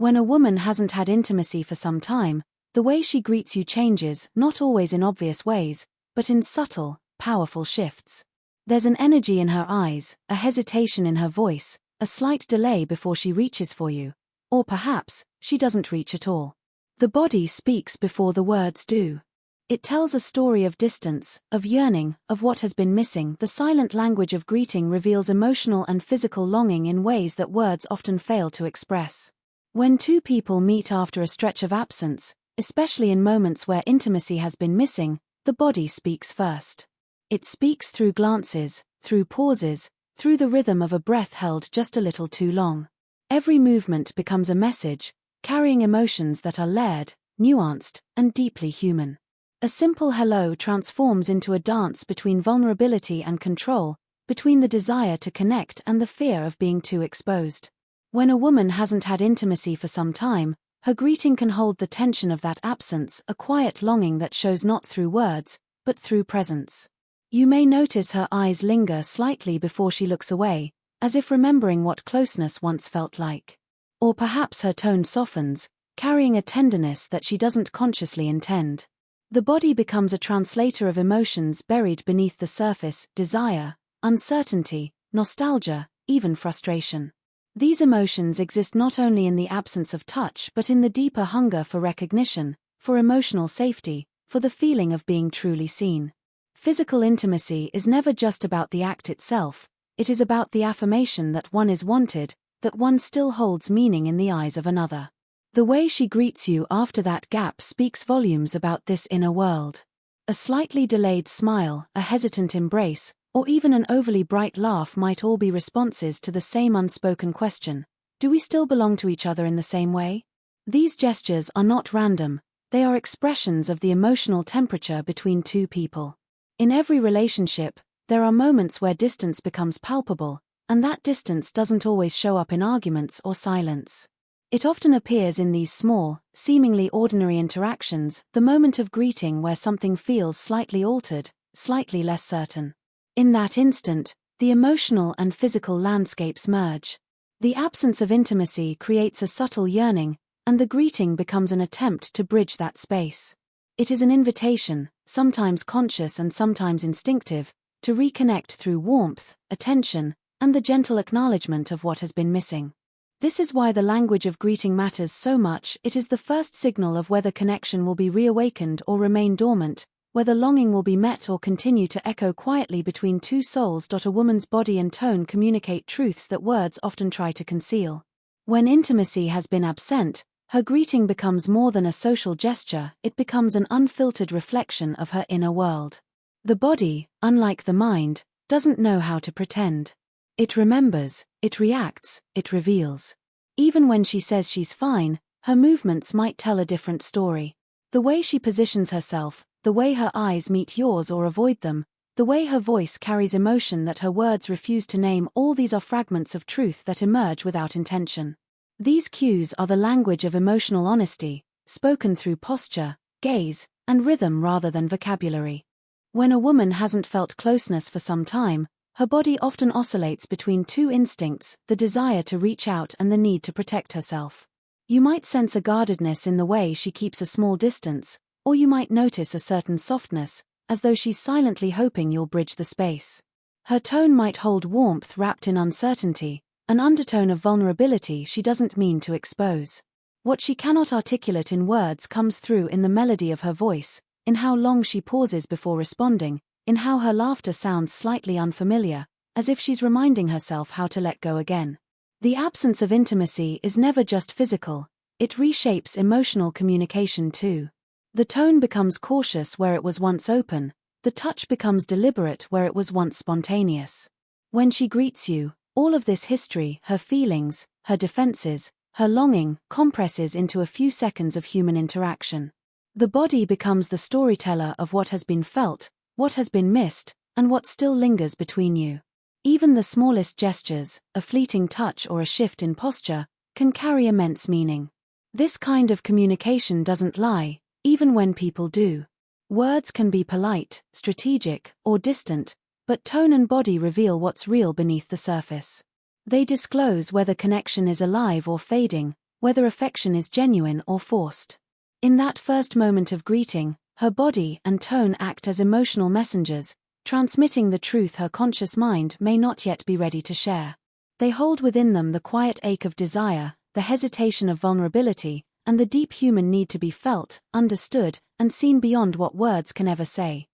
When a woman hasn't had intimacy for some time, the way she greets you changes, not always in obvious ways, but in subtle, powerful shifts. There's an energy in her eyes, a hesitation in her voice, a slight delay before she reaches for you. Or perhaps, she doesn't reach at all. The body speaks before the words do. It tells a story of distance, of yearning, of what has been missing. The silent language of greeting reveals emotional and physical longing in ways that words often fail to express. When two people meet after a stretch of absence, especially in moments where intimacy has been missing, the body speaks first. It speaks through glances, through pauses, through the rhythm of a breath held just a little too long. Every movement becomes a message, carrying emotions that are layered, nuanced, and deeply human. A simple hello transforms into a dance between vulnerability and control, between the desire to connect and the fear of being too exposed. When a woman hasn't had intimacy for some time, her greeting can hold the tension of that absence, a quiet longing that shows not through words, but through presence. You may notice her eyes linger slightly before she looks away, as if remembering what closeness once felt like. Or perhaps her tone softens, carrying a tenderness that she doesn't consciously intend. The body becomes a translator of emotions buried beneath the surface: desire, uncertainty, nostalgia, even frustration. These emotions exist not only in the absence of touch but in the deeper hunger for recognition, for emotional safety, for the feeling of being truly seen. Physical intimacy is never just about the act itself, it is about the affirmation that one is wanted, that one still holds meaning in the eyes of another. The way she greets you after that gap speaks volumes about this inner world. A slightly delayed smile, a hesitant embrace, or even an overly bright laugh might all be responses to the same unspoken question: do we still belong to each other in the same way? These gestures are not random, they are expressions of the emotional temperature between two people. In every relationship, there are moments where distance becomes palpable, and that distance doesn't always show up in arguments or silence. It often appears in these small, seemingly ordinary interactions, the moment of greeting where something feels slightly altered, slightly less certain. In that instant, the emotional and physical landscapes merge. The absence of intimacy creates a subtle yearning, and the greeting becomes an attempt to bridge that space. It is an invitation, sometimes conscious and sometimes instinctive, to reconnect through warmth, attention, and the gentle acknowledgement of what has been missing. This is why the language of greeting matters so much. It is the first signal of whether connection will be reawakened or remain dormant, whether longing will be met or continue to echo quietly between two souls. A woman's body and tone communicate truths that words often try to conceal. When intimacy has been absent, her greeting becomes more than a social gesture, it becomes an unfiltered reflection of her inner world. The body, unlike the mind, doesn't know how to pretend. It remembers, it reacts, it reveals. Even when she says she's fine, her movements might tell a different story. The way she positions herself, the way her eyes meet yours or avoid them, the way her voice carries emotion that her words refuse to name, all these are fragments of truth that emerge without intention. These cues are the language of emotional honesty, spoken through posture, gaze, and rhythm rather than vocabulary. When a woman hasn't felt closeness for some time, her body often oscillates between two instincts: the desire to reach out and the need to protect herself. You might sense a guardedness in the way she keeps a small distance, or you might notice a certain softness, as though she's silently hoping you'll bridge the space. Her tone might hold warmth wrapped in uncertainty, an undertone of vulnerability she doesn't mean to expose. What she cannot articulate in words comes through in the melody of her voice, in how long she pauses before responding, in how her laughter sounds slightly unfamiliar, as if she's reminding herself how to let go again. The absence of intimacy is never just physical, it reshapes emotional communication too. The tone becomes cautious where it was once open, the touch becomes deliberate where it was once spontaneous. When she greets you, all of this history, her feelings, her defenses, her longing, compresses into a few seconds of human interaction. The body becomes the storyteller of what has been felt, what has been missed, and what still lingers between you. Even the smallest gestures, a fleeting touch or a shift in posture, can carry immense meaning. This kind of communication doesn't lie, even when people do. Words can be polite, strategic, or distant, but tone and body reveal what's real beneath the surface. They disclose whether connection is alive or fading, whether affection is genuine or forced. In that first moment of greeting, her body and tone act as emotional messengers, transmitting the truth her conscious mind may not yet be ready to share. They hold within them the quiet ache of desire, the hesitation of vulnerability, and the deep human need to be felt, understood, and seen beyond what words can ever say.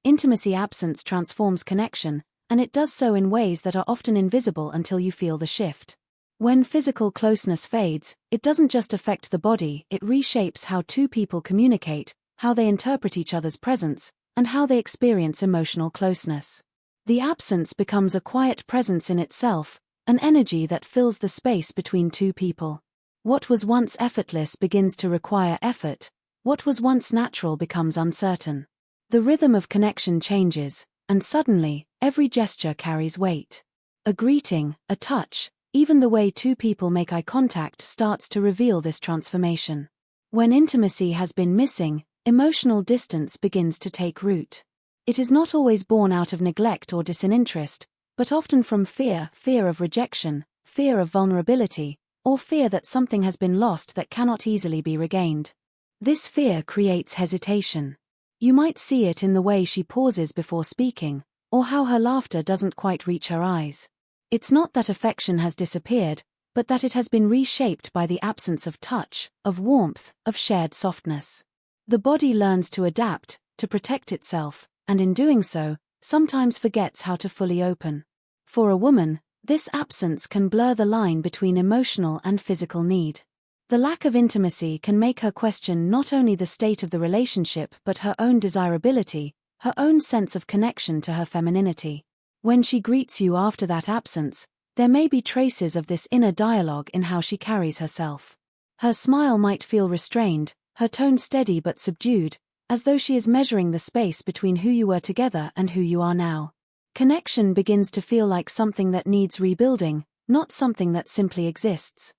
Intimacy absence transforms connection, and it does so in ways that are often invisible until you feel the shift. When physical closeness fades, it doesn't just affect the body, it reshapes how two people communicate, how they interpret each other's presence, and how they experience emotional closeness. The absence becomes a quiet presence in itself, an energy that fills the space between two people. What was once effortless begins to require effort, what was once natural becomes uncertain. The rhythm of connection changes, and suddenly, every gesture carries weight. A greeting, a touch, even the way two people make eye contact starts to reveal this transformation. When intimacy has been missing, emotional distance begins to take root. It is not always born out of neglect or disinterest, but often from fear of rejection, fear of vulnerability, or fear that something has been lost that cannot easily be regained. This fear creates hesitation. You might see it in the way she pauses before speaking, or how her laughter doesn't quite reach her eyes. It's not that affection has disappeared, but that it has been reshaped by the absence of touch, of warmth, of shared softness. The body learns to adapt, to protect itself, and in doing so, sometimes forgets how to fully open. For a woman, this absence can blur the line between emotional and physical need. The lack of intimacy can make her question not only the state of the relationship but her own desirability, her own sense of connection to her femininity. When she greets you after that absence, there may be traces of this inner dialogue in how she carries herself. Her smile might feel restrained, her tone steady but subdued, as though she is measuring the space between who you were together and who you are now. Connection begins to feel like something that needs rebuilding, not something that simply exists.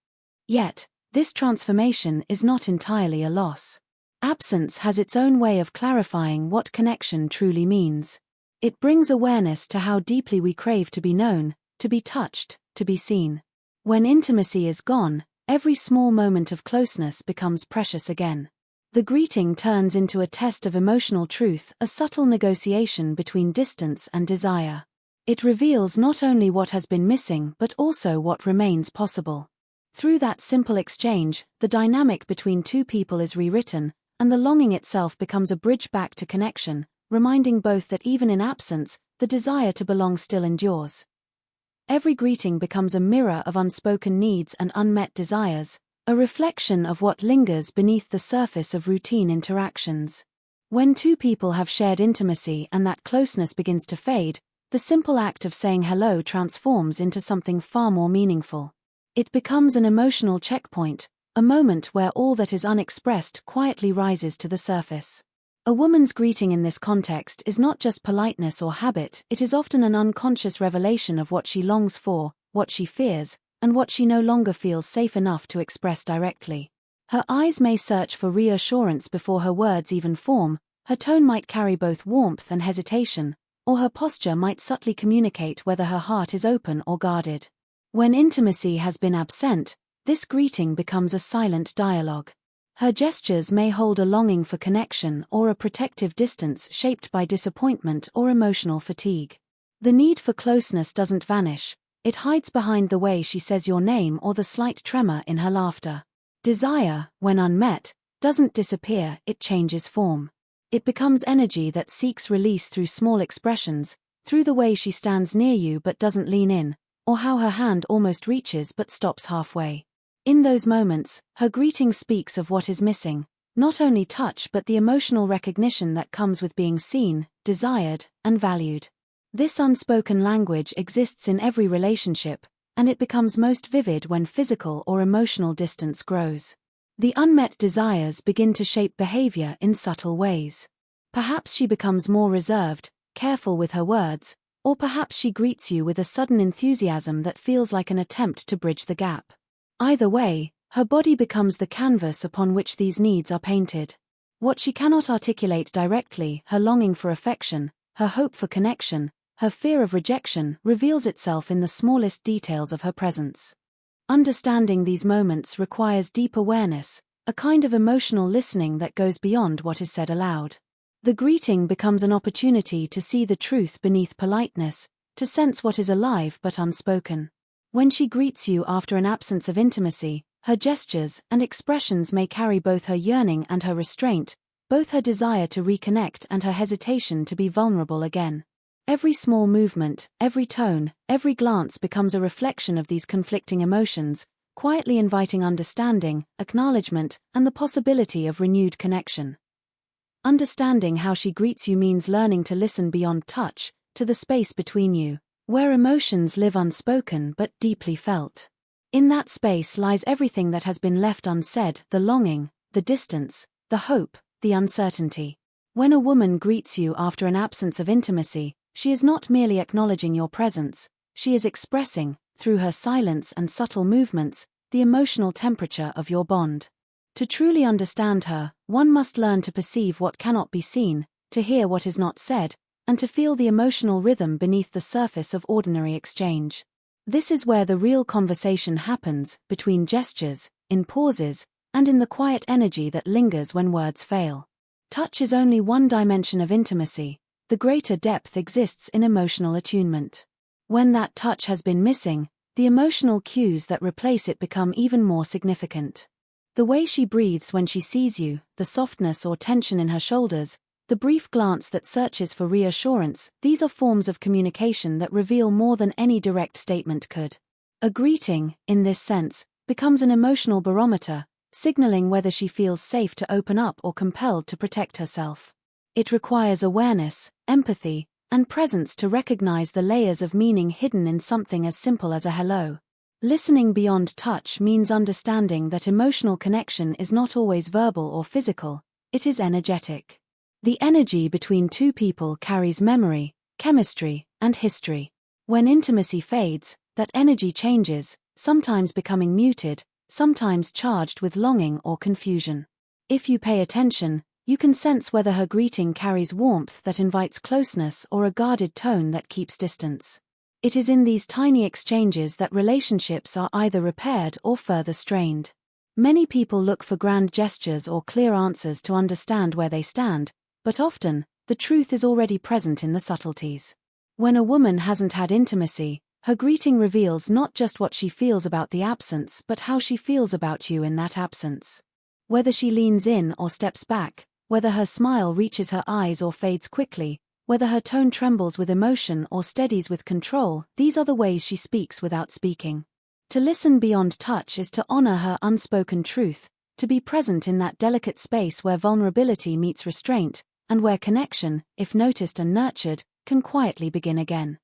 Yet, this transformation is not entirely a loss. Absence has its own way of clarifying what connection truly means. It brings awareness to how deeply we crave to be known, to be touched, to be seen. When intimacy is gone, every small moment of closeness becomes precious again. The greeting turns into a test of emotional truth, a subtle negotiation between distance and desire. It reveals not only what has been missing but also what remains possible. Through that simple exchange, the dynamic between two people is rewritten, and the longing itself becomes a bridge back to connection, reminding both that even in absence, the desire to belong still endures. Every greeting becomes a mirror of unspoken needs and unmet desires, a reflection of what lingers beneath the surface of routine interactions. When two people have shared intimacy and that closeness begins to fade, the simple act of saying hello transforms into something far more meaningful. It becomes an emotional checkpoint, a moment where all that is unexpressed quietly rises to the surface. A woman's greeting in this context is not just politeness or habit, it is often an unconscious revelation of what she longs for, what she fears, and what she no longer feels safe enough to express directly. Her eyes may search for reassurance before her words even form, her tone might carry both warmth and hesitation, or her posture might subtly communicate whether her heart is open or guarded. When intimacy has been absent, this greeting becomes a silent dialogue. Her gestures may hold a longing for connection or a protective distance shaped by disappointment or emotional fatigue. The need for closeness doesn't vanish, it hides behind the way she says your name or the slight tremor in her laughter. Desire, when unmet, doesn't disappear, it changes form. It becomes energy that seeks release through small expressions, through the way she stands near you but doesn't lean in, or how her hand almost reaches but stops halfway. In those moments, her greeting speaks of what is missing, not only touch but the emotional recognition that comes with being seen, desired, and valued. This unspoken language exists in every relationship, and it becomes most vivid when physical or emotional distance grows. The unmet desires begin to shape behavior in subtle ways. Perhaps she becomes more reserved, careful with her words, or perhaps she greets you with a sudden enthusiasm that feels like an attempt to bridge the gap. Either way, her body becomes the canvas upon which these needs are painted. What she cannot articulate directly, her longing for affection, her hope for connection, her fear of rejection, reveals itself in the smallest details of her presence. Understanding these moments requires deep awareness, a kind of emotional listening that goes beyond what is said aloud. The greeting becomes an opportunity to see the truth beneath politeness, to sense what is alive but unspoken. When she greets you after an absence of intimacy, her gestures and expressions may carry both her yearning and her restraint, both her desire to reconnect and her hesitation to be vulnerable again. Every small movement, every tone, every glance becomes a reflection of these conflicting emotions, quietly inviting understanding, acknowledgement, and the possibility of renewed connection. Understanding how she greets you means learning to listen beyond touch, to the space between you, where emotions live unspoken but deeply felt. In that space lies everything that has been left unsaid, the longing, the distance, the hope, the uncertainty. When a woman greets you after an absence of intimacy, she is not merely acknowledging your presence, she is expressing, through her silence and subtle movements, the emotional temperature of your bond. To truly understand her, one must learn to perceive what cannot be seen, to hear what is not said, and to feel the emotional rhythm beneath the surface of ordinary exchange. This is where the real conversation happens, between gestures, in pauses, and in the quiet energy that lingers when words fail. Touch is only one dimension of intimacy. The greater depth exists in emotional attunement. When that touch has been missing, the emotional cues that replace it become even more significant. The way she breathes when she sees you, the softness or tension in her shoulders, the brief glance that searches for reassurance, these are forms of communication that reveal more than any direct statement could. A greeting, in this sense, becomes an emotional barometer, signaling whether she feels safe to open up or compelled to protect herself. It requires awareness, empathy, and presence to recognize the layers of meaning hidden in something as simple as a hello. Listening beyond touch means understanding that emotional connection is not always verbal or physical, it is energetic. The energy between two people carries memory, chemistry, and history. When intimacy fades, that energy changes, sometimes becoming muted, sometimes charged with longing or confusion. If you pay attention, you can sense whether her greeting carries warmth that invites closeness or a guarded tone that keeps distance. It is in these tiny exchanges that relationships are either repaired or further strained. Many people look for grand gestures or clear answers to understand where they stand, but often, the truth is already present in the subtleties. When a woman hasn't had intimacy, her greeting reveals not just what she feels about the absence but how she feels about you in that absence. Whether she leans in or steps back, whether her smile reaches her eyes or fades quickly, whether her tone trembles with emotion or steadies with control, these are the ways she speaks without speaking. To listen beyond touch is to honor her unspoken truth, to be present in that delicate space where vulnerability meets restraint, and where connection, if noticed and nurtured, can quietly begin again.